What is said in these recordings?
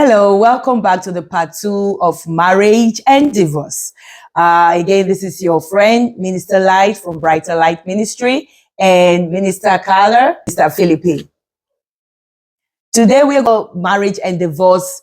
Hello, welcome back to the part 2 of marriage and divorce. Again, this is your friend, Minister Light from Brighter Light Ministry, and Minister Carla, Mr. Philippi. Today, we're going to marriage and divorce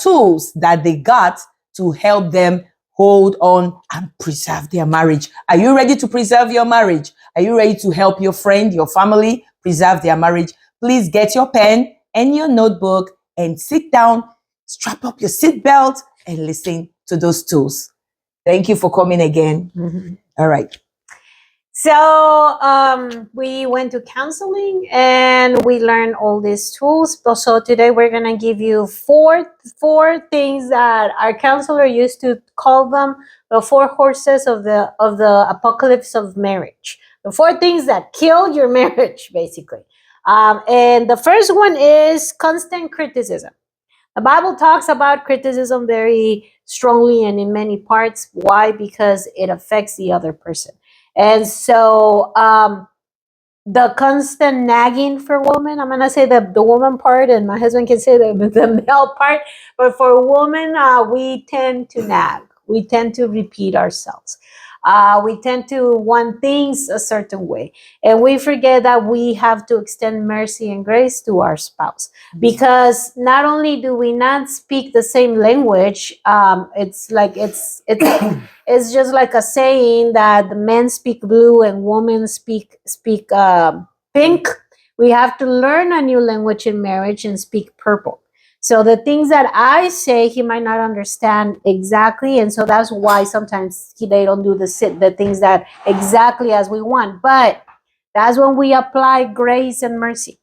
tools that they got to help them hold on and preserve their marriage. Are you ready to preserve your marriage? Are you ready to help your friend, your family preserve their marriage? Please get your pen and your notebook and sit down, strap up your seatbelt, and listen to those tools. Thank you for coming again. Mm-hmm. All right. So we went to counseling and we learned all these tools. So today we're gonna give you four things that our counselor used to call them the four horses of the apocalypse of marriage. The four things that kill your marriage, basically. And the first one is constant criticism. The Bible talks about criticism very strongly and in many parts. Why? Because it affects the other person. And so the constant nagging for women, I'm going to say the woman part, and my husband can say the male part. But for women, we tend to nag. We tend to repeat ourselves. We tend to want things a certain way. And we forget that we have to extend mercy and grace to our spouse. Because not only do we not speak the same language, it's just like a saying that the men speak blue and women speak pink. We have to learn a new language in marriage and speak purple. So the things that I say, he might not understand exactly, and so that's why sometimes they don't do the things that exactly as we want. But that's when we apply grace and mercy.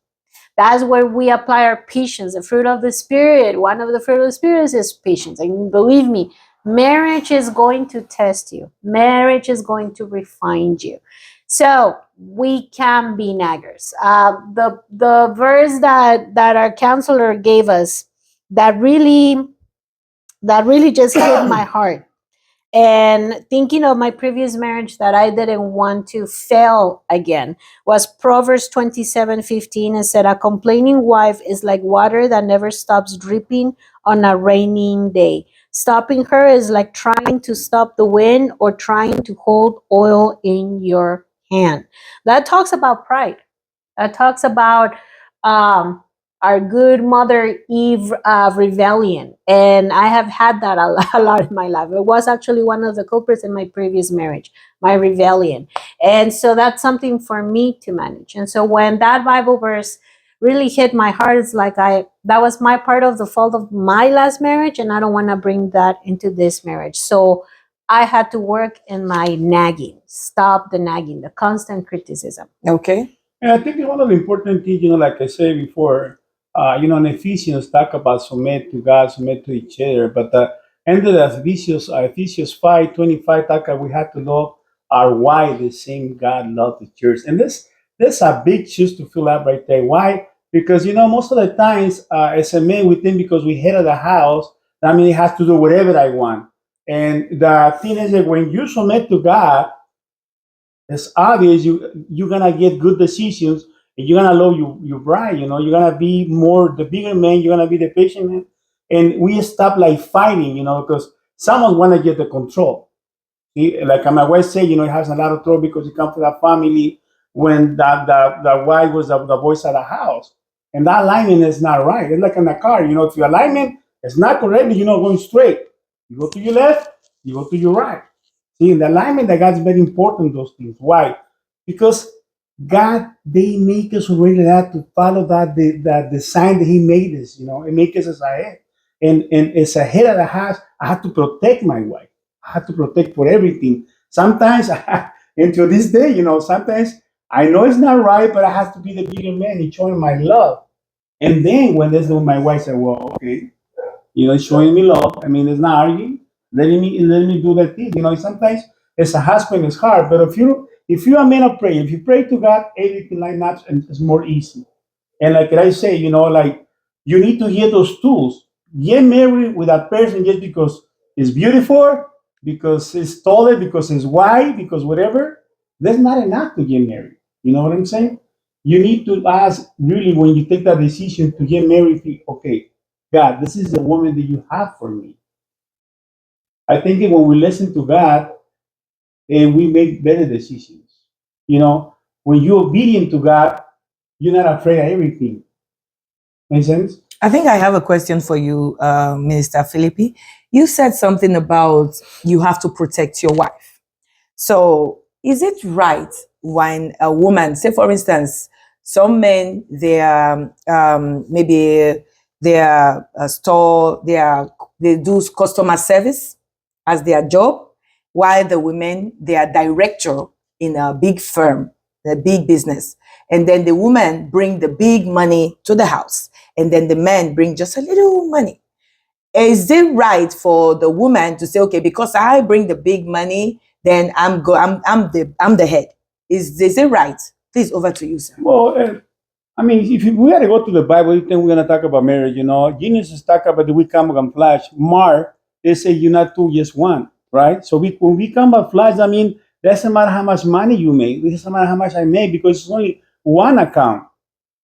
That's where we apply our patience, the fruit of the Spirit. One of the fruit of the Spirit is patience. And believe me, marriage is going to test you. Marriage is going to refine you. So we can be naggers. The verse that our counselor gave us that really just hit my heart. And thinking of my previous marriage that I didn't want to fail again was Proverbs 27:15, and said, a complaining wife is like water that never stops dripping on a raining day. Stopping her is like trying to stop the wind or trying to hold oil in your hand. That talks about pride. That talks about our good mother Eve rebellion. And I have had that a lot in my life. It was actually one of the culprits in my previous marriage, my rebellion. And so that's something for me to manage. And so when that Bible verse really hit my heart, it's like that was my part of the fault of my last marriage, and I don't want to bring that into this marriage. So I had to work in my nagging, stop the nagging, the constant criticism. Okay. And I think one of the important things, like I said before, in Ephesians talk about submit to God, submit to each other. But the end of the Ephesians 5:25 talk about we have to love our wife the same God loved the church. And this a big shoes to fill up right there. Why? Because most of the times as a man we think because we head of the house, that means it has to do whatever I want. And the thing is that when you submit to God, it's obvious you're gonna get good decisions and you're gonna love your bride. You're gonna be more the bigger man. You're gonna be the patient man, and we stop like fighting. Because someone wanna get the control. Like my wife said, it has a lot of trouble because it comes to that family when the wife was the voice of the house, and that alignment is not right. It's like in a car. If your alignment is not correct, you're not going straight. You go to your left, you go to your right. See, in the alignment, that God's very important, those things. Why? Because God, they make us really have to follow that design that He made us, and make us as a head. And as a head of the house, I have to protect my wife. I have to protect for everything. Sometimes, until this day, sometimes I know it's not right, but I have to be the bigger man and showing my love. And then when my wife said, well, okay, showing me love. I mean, it's not arguing. Letting me do that thing. Sometimes as a husband it's hard, but if you are a man of prayer, if you pray to God, everything like that is more easy. And like I say, like you need to get those tools. Get married with that person just because it's beautiful, because it's taller, because it's white, because whatever. That's not enough to get married. You know what I'm saying? You need to ask really when you take that decision to get married. Okay, God, this is the woman that you have for me. I think that when we listen to God, we make better decisions. You know, when you're obedient to God, you're not afraid of everything. Make sense? I think I have a question for you, Minister Philippi. You said something about you have to protect your wife. So, is it right when a woman, say for instance, some men they are maybe they are a store, they do customer service as their job, while the women they are director in a big firm, a big business, and then the woman bring the big money to the house, and then the man bring just a little money. Is it right for the woman to say, okay, because I bring the big money, then I'm the head? Is it right? Please, over to you, sir. Well, I mean, if we had to go to the Bible, then we're going to talk about marriage. You know, Genesis talk about the we come and flesh. Mark, they say you're not two, just one, right? So when we come about flesh, I mean, doesn't matter how much money you make. It doesn't matter how much I make because it's only one account.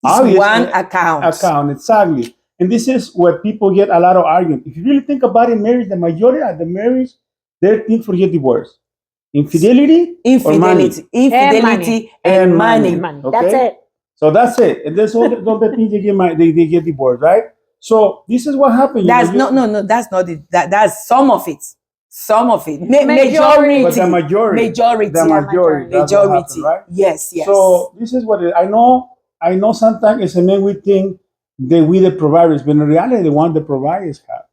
It's one account. Account, exactly. And this is where people get a lot of argument. If you really think about it, marriage, the majority of the marriage, they're think for get divorced. Infidelity, or money. Infidelity and money. Okay? That's it. So that's it. And that's all the things they get divorced, right? So this is what happened. That's no. That's not it. That's some of it. Some of it. Majority. But the majority. Majority. The majority. That's what happened, right? Yes. Yes. So this is what I know. I know sometimes as a man we think that we the providers, but in reality the one that provides have.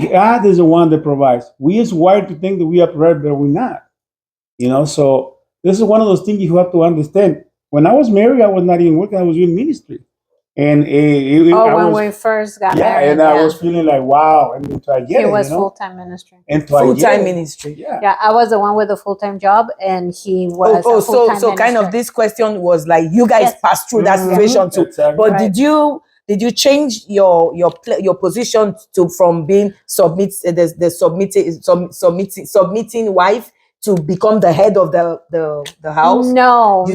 God is the one that provides. We is wired to think that we are provided, but we're not. You know, so this is one of those things you have to understand. When I was married, I was not even working, I was in ministry. And when we first got married. And I was feeling like, wow, and so I get it. It was you know? full-time ministry. And full-time ministry. Yeah, I was the one with the full-time job, and he was so kind of this question was like you guys passed through that situation too. Exactly. But did you change your position to from being submitting wife to become the head of the house? No.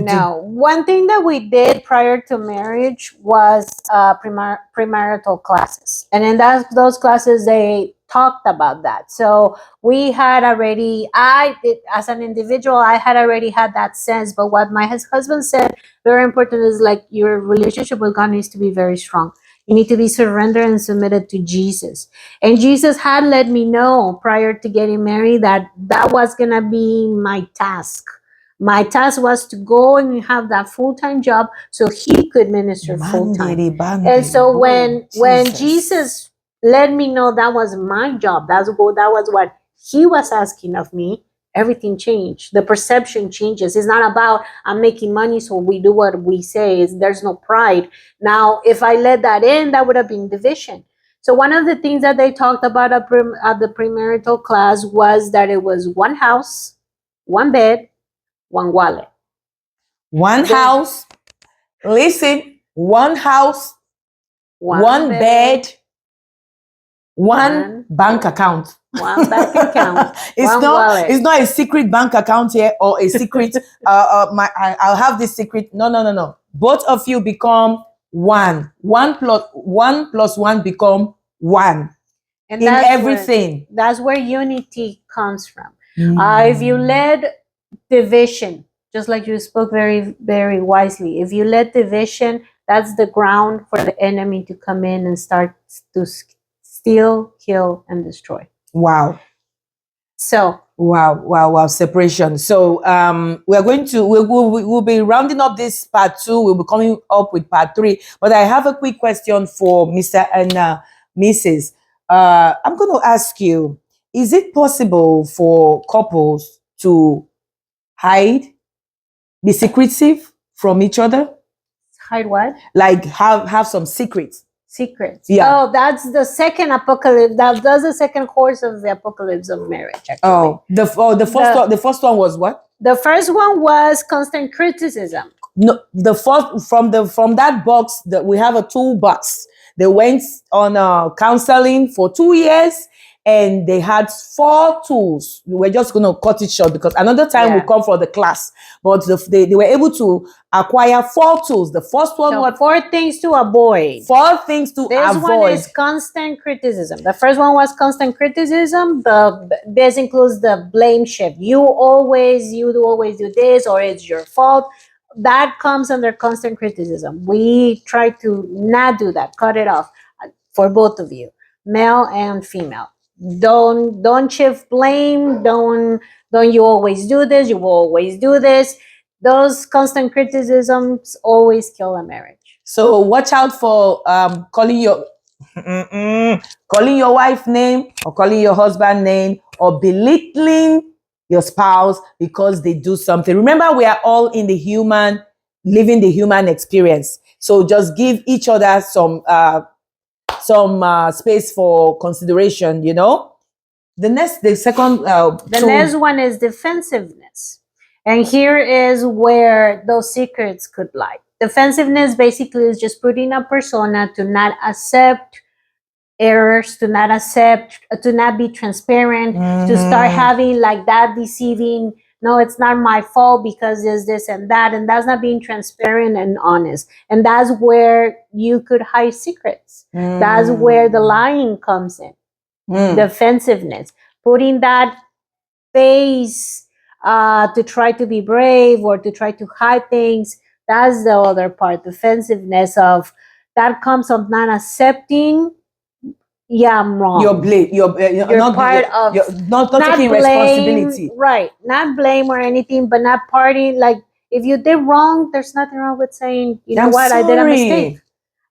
One thing that we did prior to marriage was premarital classes, and in those classes they talked about that. So we had already, as an individual, I had already had that sense. But what my husband said, very important, is like your relationship with God needs to be very strong. You need to be surrendered and submitted to Jesus. And Jesus had let me know prior to getting married that was going to be my task. My task was to go and have that full-time job so he could minister full-time. And so when Jesus let me know that was my job, that was what he was asking of me, everything changed. The perception changes. It's not about I'm making money, so we do what we say. There's no pride. Now, if I let that in, that would have been division. So one of the things that they talked about at the premarital class was that it was one house, one bed, one wallet. One house, one house, one bed, one bank account. One bank account. It's not a secret bank account here or a secret. I'll have this secret. No. Both of you become one. One plus one become one. And in everything. That's where unity comes from. If you let division, just like you spoke very, very wisely, if you let division, that's the ground for the enemy to come in and start to steal, kill, and destroy. Wow. So wow, separation. So we'll be rounding up this part 2. We'll be coming up with part 3. But I have a quick question for Mr. and Mrs. I'm going to ask you: is it possible for couples to be secretive from each other? Hide what? Like have some secrets. Yeah. Oh, that's the second apocalypse. That's the second course of the apocalypse of marriage. Actually. Oh, the first one was what? The first one was constant criticism. No, the first from that box that we have a toolbox. They went on counseling for 2 years, and they had 4 tools. We're just going to cut it short because another time will come for the class. But they were able to acquire 4 tools. The first one was 4 things to avoid. 4 things to avoid. This one is constant criticism. The first one was constant criticism. This includes the blame shift. You always do this, or it's your fault. That comes under constant criticism. We try to not do that. Cut it off for both of you, male and female. Don't shift blame. Don't you always do this? You will always do this. Those constant criticisms always kill a marriage. So watch out for calling your wife name or calling your husband name or belittling your spouse because they do something. Remember, we are all in living the human experience. So just give each other some space for consideration, The next one is defensiveness. And here is where those secrets could lie. Defensiveness basically is just putting a persona to not accept errors, to not be transparent, to start having like that deceiving, no, it's not my fault because there's this and that, and that's not being transparent and honest. And that's where you could hide secrets. That's where the lying comes in. Defensiveness, putting that face to try to be brave or to try to hide things. That's the other part. Defensiveness of that comes of not accepting. Yeah, I'm wrong. You're not part of not taking responsibility. Right. Not blame or anything, but not partying. Like if you did wrong, there's nothing wrong with saying, you know what, I did a mistake.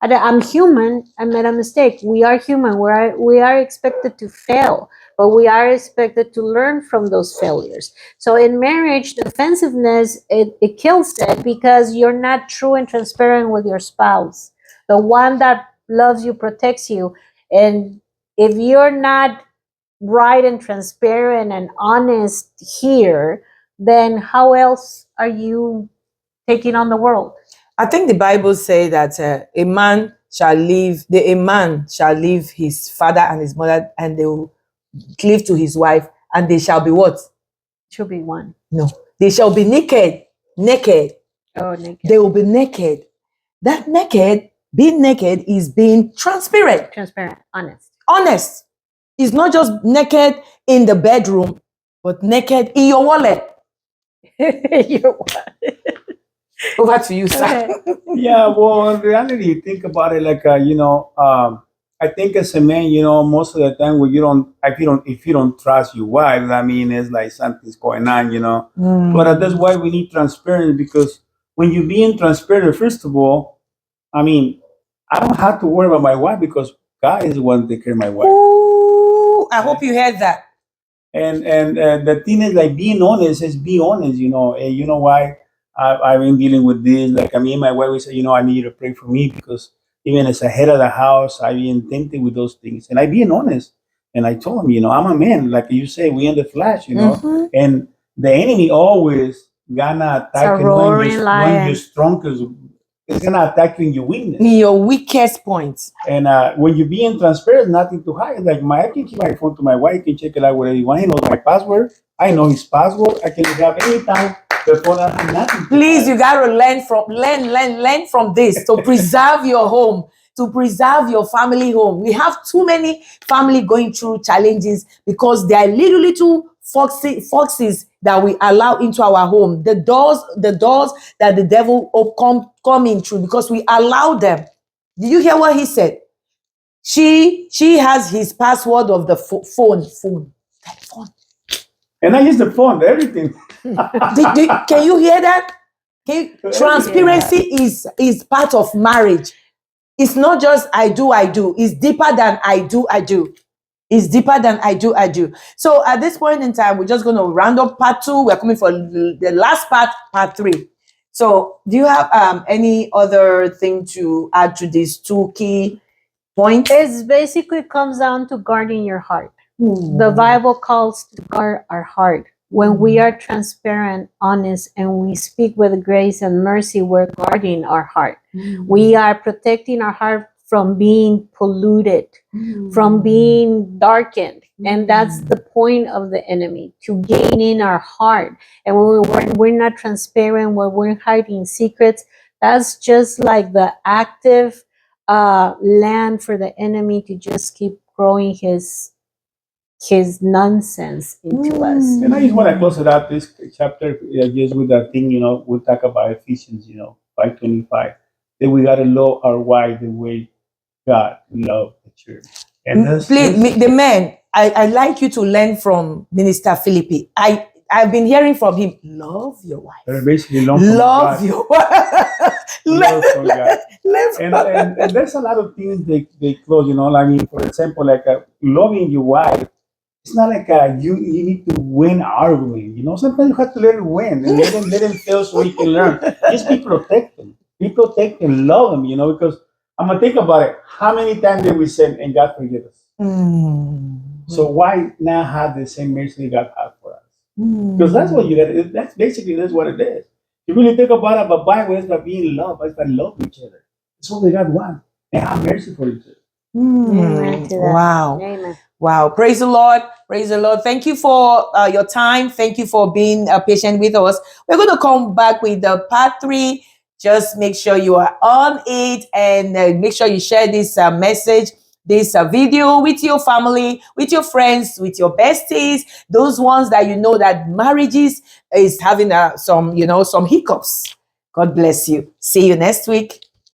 I'm human. I made a mistake. We are human. We are expected to fail, but we are expected to learn from those failures. So in marriage, defensiveness, it kills it because you're not true and transparent with your spouse. The one that loves you, protects you. And if you're not right and transparent and honest here, then how else are you taking on the world? I think the Bible says that a man shall leave his father and his mother, and they will cleave to his wife, and they shall be what? Should be one. No, they shall be naked. Oh, naked. They will be naked. That being naked is being transparent. Transparent, Honest. It's not just naked in the bedroom, but naked in your wallet. Your wallet. Over to you, sir. Okay. Yeah, well, in reality, think about it like I think as a man, most of the time when if you don't trust your wife, I mean, it's like something's going on, But that's why we need transparency, because when you're being transparent, first of all, I mean, I don't have to worry about my wife because God is the one that take care of my wife. Ooh, I hope you heard that. And the thing is, like, being honest is be honest, And you know why? I've been dealing with this. Like, I mean, my wife would say, I need you to pray for me because even as a head of the house, I've been tempted with those things. And I being honest. And I told him, I'm a man. Like you say, we in the flesh, And the enemy always gonna attack you when you're strong, because it's gonna attack you in your weakness. In your weakest points. And when you're being transparent, nothing to hide. Like I can keep my phone to my wife, can check it out whatever you want. He knows my password. I know his password. I can have anytime. Please, you gotta learn from this to preserve your home, to preserve your family home. We have too many family going through challenges because there are little foxes that we allow into our home. The doors that the devil come in through because we allow them. Did you hear what he said? She has his password of the phone. And I use the phone, everything. Can you hear that? Transparency is part of marriage. It's not just I do. It's deeper than I do. It's deeper than I do. So at this point in time, we're just going to round up part 2. We're coming for the last part 3. So do you have any other thing to add to these 2 key points? It basically comes down to guarding your heart. The Bible calls to guard our heart. When we are transparent, honest, and we speak with grace and mercy, we're guarding our heart. We are protecting our heart from being polluted, from being darkened. And that's the point of the enemy, to gain in our heart. And when we're not transparent, when we're hiding secrets, that's just like the active land for the enemy to just keep growing his nonsense into us. And I just want to close it out this chapter just with that thing, we'll talk about Ephesians, 5:25, that we got to love our wife the way God loved the church. And Please, the men, I like you to learn from Minister Philippi. I've been hearing from him, love your wife. Basically, love your wife. Love from God. And there's a lot of things they close, I mean, for example, like loving your wife. It's not like you need to win arguing. Sometimes you have to let it win and let them fail so you can learn. Just be protected. Be protected and love them, because I'm gonna think about it. How many times did we sin and God forgive us? So why not have the same mercy God had for us? Because that's what you get. That's what it is. You really think about it, but Bible is about being loved, it's about loving each other. That's what God wants. And have mercy for each other. Amen to that. Wow. Amen. Wow. Praise the Lord. Praise the Lord. Thank you for your time. Thank you for being patient with us. We're going to come back with the part 3. Just make sure you are on it and make sure you share this message, this video with your family, with your friends, with your besties, those ones that you know that marriages is having some hiccups. God bless you. See you next week.